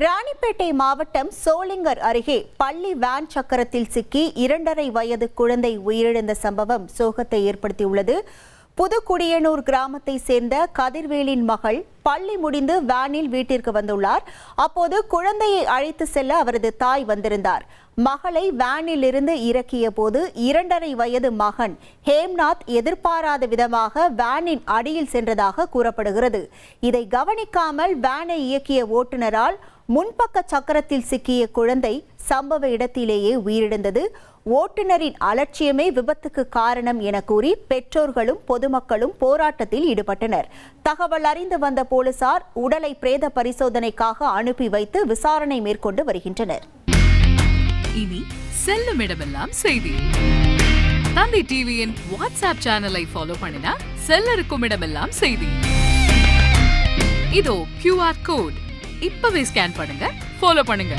ராணிப்பேட்டை மாவட்டம் சோளிங்கர் அருகே பள்ளி வேன் சக்கரத்தில் சிக்கி 2.5 வயது குழந்தை உயிரிழந்த சம்பவம் சோகத்தை ஏற்படுத்தியுள்ளது. புதுக்குடியனூர் கிராமத்தை சேர்ந்த கதிர்வேலின் மகள் பள்ளி முடிந்து வேனில் வீட்டிற்கு வந்துள்ளார். அப்போது குழந்தையை அழைத்து செல்ல அவரது தாய் வந்திருந்தார். மகளை வேனில் இருந்து இறக்கிய போது 2.5 வயது மகன் ஹேம்நாத் எதிர்பாராத விதமாக வேனின் அடியில் சென்றதாக கூறப்படுகிறது. இதை கவனிக்காமல் வேனை இயக்கிய ஓட்டுநரால் முன்பக்க சக்கரத்தில் சிக்கிய குழந்தை சம்பவ இடத்திலேயே உயிரிழந்தது. ஓட்டுநரின் அலட்சியமே விபத்துக்கு காரணம் என கூறி பெற்றோர்களும் பொதுமக்களும் போராட்டத்தில் ஈடுபட்டனர். தகவல் அறிந்து வந்த போலீசார் உடலை பிரேத பரிசோதனைக்காக அனுப்பி வைத்து விசாரணை மேற்கொண்டு வருகின்றனர். இனி செல்லும் இடமெல்லாம் செய்தி. தந்தி டிவியின் வாட்ஸ்அப் சேனலை ஃபாலோ பண்ணினா செல்ல இருக்கும் இடமெல்லாம் செய்தி. இதோ QR கோட் இப்பவே ஸ்கேன் பண்ணுங்க, ஃபாலோ பண்ணுங்க.